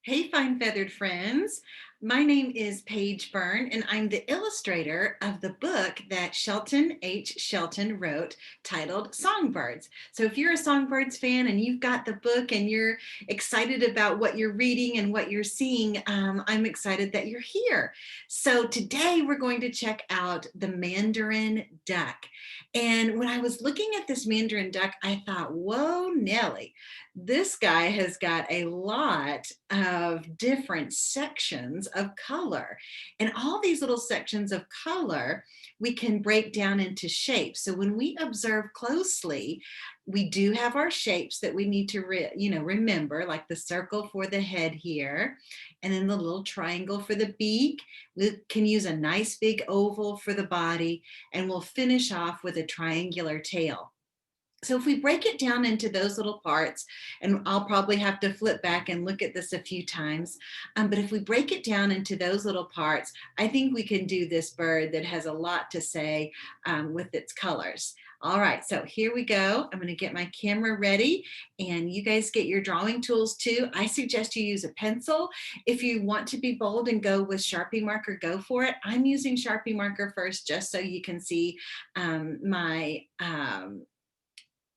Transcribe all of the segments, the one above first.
Hey, fine feathered friends. My name is Paige Byrne, and I'm the illustrator of the book that Shelton H. Shelton wrote titled Songbirds. So if you're a Songbirds fan and you've got the book and you're excited about what you're reading and what you're seeing, I'm excited that you're here. So today we're going to check out the Mandarin duck. And when I was looking at this Mandarin duck, I thought, whoa, Nelly, this guy has got a lot of different sections of color, and all these little sections of color we can break down into shapes. So when we observe closely, we do have our shapes that we need to remember, like the circle for the head here, and then the little triangle for the beak. We can use a nice big oval for the body, and we'll finish off with a triangular tail. So if we break it down into those little parts, and I'll probably have to flip back and look at this a few times, but if we break it down into those little parts, I think we can do this bird that has a lot to say with its colors. All right, so here we go. I'm going to get my camera ready, and you guys get your drawing tools too. I suggest you use a pencil. If you want to be bold and go with Sharpie marker, go for it. I'm using Sharpie marker first just so you can see my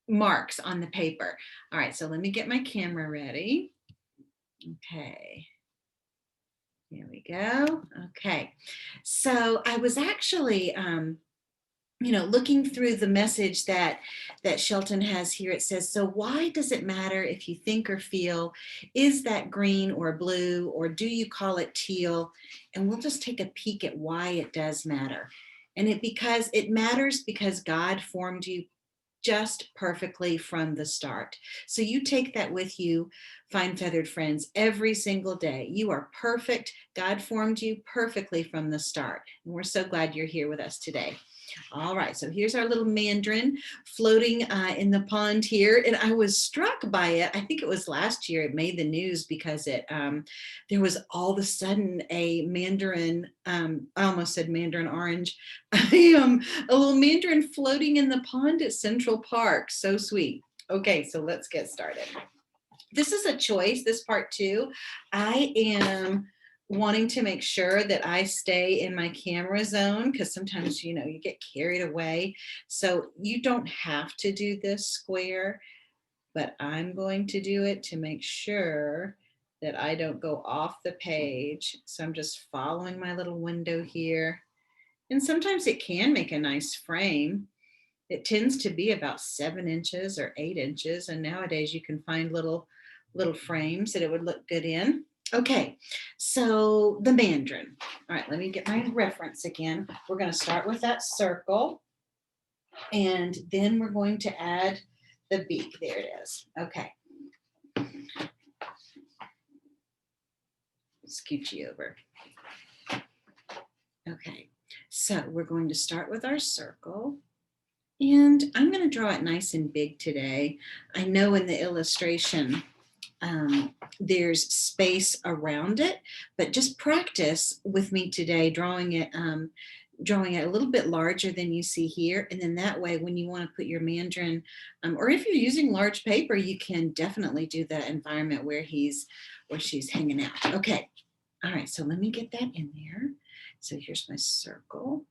marks on the paper. All right, so let me get my camera ready. Okay, here we go. Okay, so I was actually looking through the message that Shelton has here. It says, so why does it matter if you think or feel? Is that green or blue, or do you call it teal? And we'll just take a peek at why it does matter. And it matters because God formed you just perfectly from the start. So you take that with you, fine feathered friends, every single day. You are perfect. God formed you perfectly from the start. And we're so glad you're here with us today. All right, so here's our little mandarin floating in the pond here, and I was struck by it. I think it was last year it made the news because there was all of a sudden a mandarin, I almost said mandarin orange, a little mandarin floating in the pond at Central Park. So sweet. Okay, so let's get started. This is a choice, this part too. I am wanting to make sure that I stay in my camera zone because sometimes, you get carried away. So you don't have to do this square, but I'm going to do it to make sure that I don't go off the page. So I'm just following my little window here. And sometimes it can make a nice frame. It tends to be about 7 inches or 8 inches. And nowadays you can find little frames that it would look good in. Okay, so the mandarin. All right, let me get my reference again. We're going to start with that circle, and then we're going to add the beak. There it is. Okay. Scoot you over. Okay, so we're going to start with our circle. And I'm going to draw it nice and big today. I know in the illustration, there's space around it, but just practice with me today drawing it a little bit larger than you see here. And then that way, when you want to put your mandarin, or if you're using large paper, you can definitely do the environment where she's hanging out. Okay. All right. So let me get that in there. So here's my circle.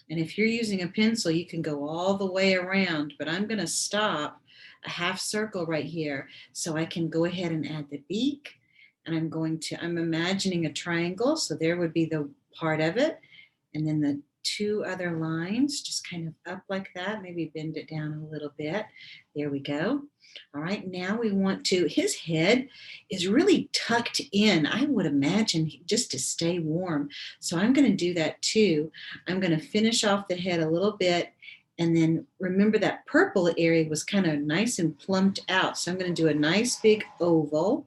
And if you're using a pencil, you can go all the way around, but I'm going to stop a half circle right here so I can go ahead and add the beak. And I'm imagining a triangle. So there would be the part of it. And then the 2 other lines just kind of up like that, maybe bend it down a little bit. There we go. All right, now his head is really tucked in, I would imagine, just to stay warm. So I'm going to do that too. I'm going to finish off the head a little bit. And then remember that purple area was kind of nice and plumped out. So I'm going to do a nice big oval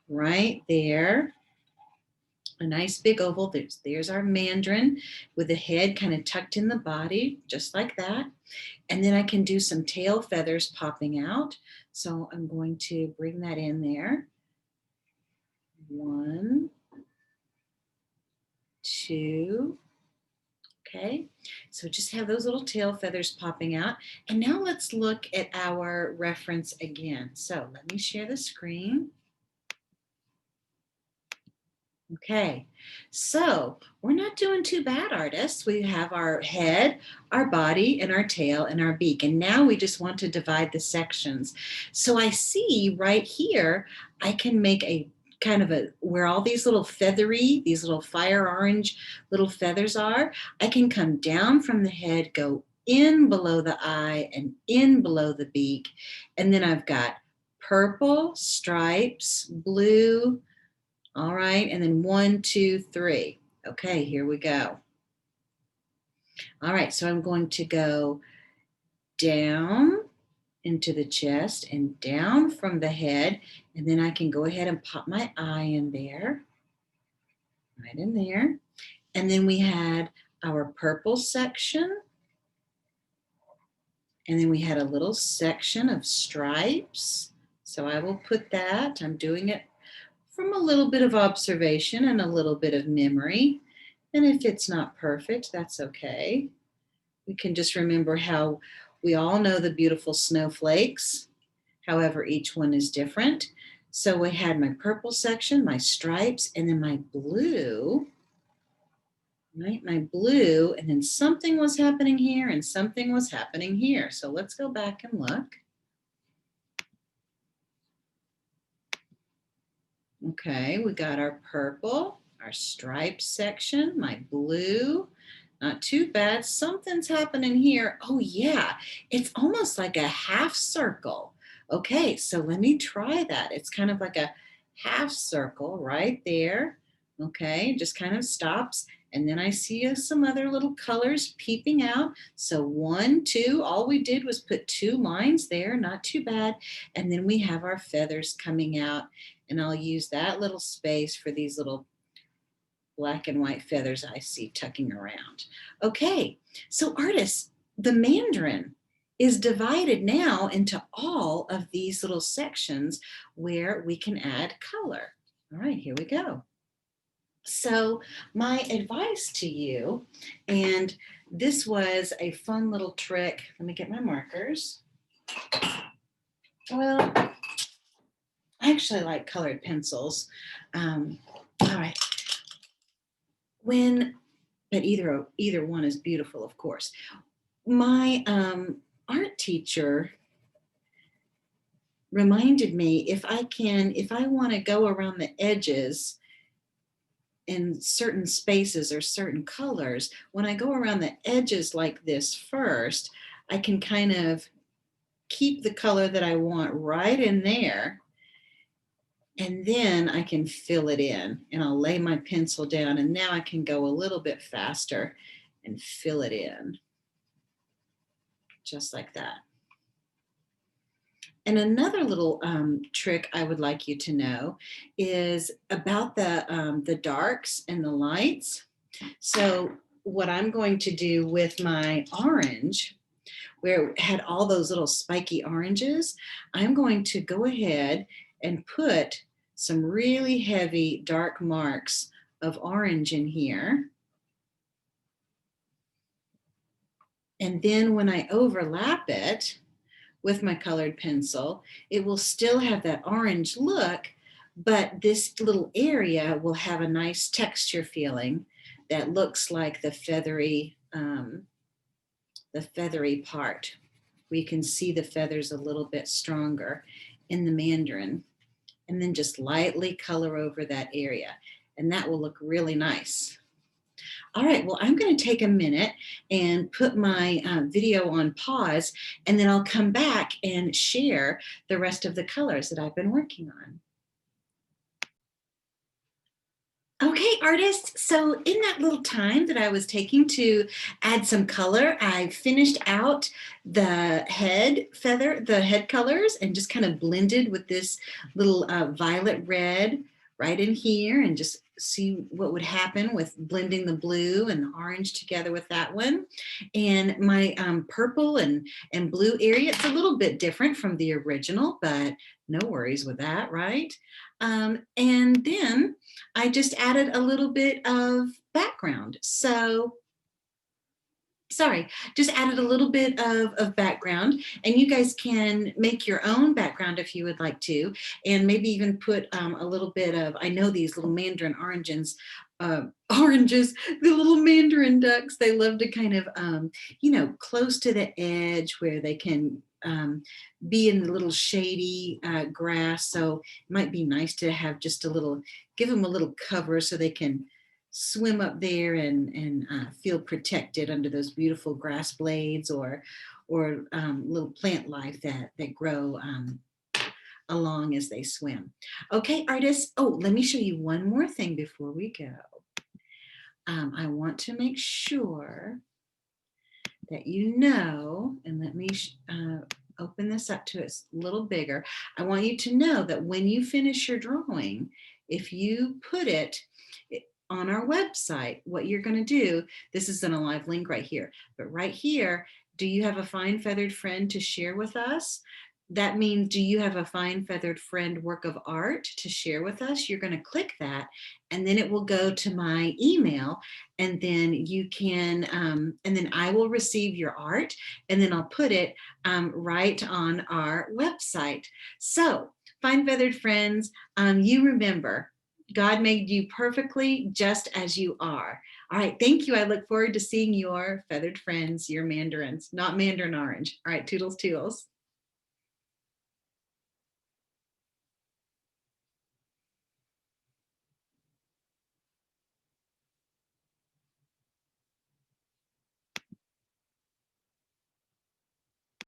right there. A nice big oval. There's our mandarin with the head kind of tucked in the body, just like that. And then I can do some tail feathers popping out. So I'm going to bring that in there. 1, 2. Okay, so just have those little tail feathers popping out. And now let's look at our reference again. So let me share the screen. Okay, so we're not doing too bad, artists. We have our head, our body, and our tail and our beak. And now we just want to divide the sections. So I see right here, I can make a kind of a, where all these little feathery, these little fire orange little feathers are, I can come down from the head, go in below the eye and in below the beak. And then I've got purple stripes, blue, all right, and then 1, 2, 3. Okay, here we go. All right, so I'm going to go down into the chest and down from the head, and then I can go ahead and pop my eye in there, right in there. And then we had our purple section, and then we had a little section of stripes. So I will put that, I'm doing it from a little bit of observation and a little bit of memory. And if it's not perfect, that's okay. We can just remember how we all know the beautiful snowflakes. However, each one is different. So we had my purple section, my stripes, and then my blue, right? My blue, and then something was happening here and something was happening here. So let's go back and look. Okay, we got our purple, our stripes section, my blue. Not too bad. Something's happening here. Oh, yeah, it's almost like a half circle. Okay, so let me try that. It's kind of like a half circle right there. Okay, just kind of stops. And then I see some other little colors peeping out. So 1, 2, all we did was put 2 lines there, not too bad. And then we have our feathers coming out. And I'll use that little space for these little black and white feathers I see tucking around. Okay, so artists, the Mandarin is divided now into all of these little sections where we can add color. All right, here we go. So my advice to you, and this was a fun little trick. Let me get my markers. Well, I actually like colored pencils. All right. But either one is beautiful, of course. My art teacher reminded me if I want to go around the edges in certain spaces or certain colors, when I go around the edges like this first, I can kind of keep the color that I want right in there. And then I can fill it in and I'll lay my pencil down and now I can go a little bit faster and fill it in just like that. And another little trick I would like you to know is about the darks and the lights. So what I'm going to do with my orange, where it had all those little spiky oranges, I'm going to go ahead and put some really heavy dark marks of orange in here. And then when I overlap it with my colored pencil, it will still have that orange look, but this little area will have a nice texture feeling that looks like the feathery part. We can see the feathers a little bit stronger in the Mandarin, and then just lightly color over that area, and that will look really nice. All right, well, I'm going to take a minute and put my video on pause, and then I'll come back and share the rest of the colors that I've been working on. Okay, artists, so in that little time that I was taking to add some color, I finished out the head colors, and just kind of blended with this little violet red right in here, and just see what would happen with blending the blue and the orange together with that one. And my purple and blue area, it's a little bit different from the original, but no worries with that, right? And then I just added a little bit of background. So sorry, just added a little bit of background, and you guys can make your own background if you would like to, and maybe even put a little bit of, I know these little Mandarin oranges, the little Mandarin ducks, they love to kind of, close to the edge where they can be in the little shady grass. So it might be nice to have just a little, give them a little cover so they can swim up there and feel protected under those beautiful grass blades or little plant life that grow along as they swim. Okay, artists. Oh, let me show you one more thing before we go. I want to make sure that you know, and let me open this up to it's a little bigger. I want you to know that when you finish your drawing, if you put it on our website, what you're going to do, this is in a live link right here, but right here, do you have a fine feathered friend to share with us? That means, do you have a fine feathered friend work of art to share with us? You're going to click that, and then it will go to my email, and then you can, and then I will receive your art, and then I'll put it right on our website. So, fine feathered friends, you remember, God made you perfectly just as you are. All right, thank you. I look forward to seeing your feathered friends, your mandarins, not mandarin orange. All right, toodles toodles.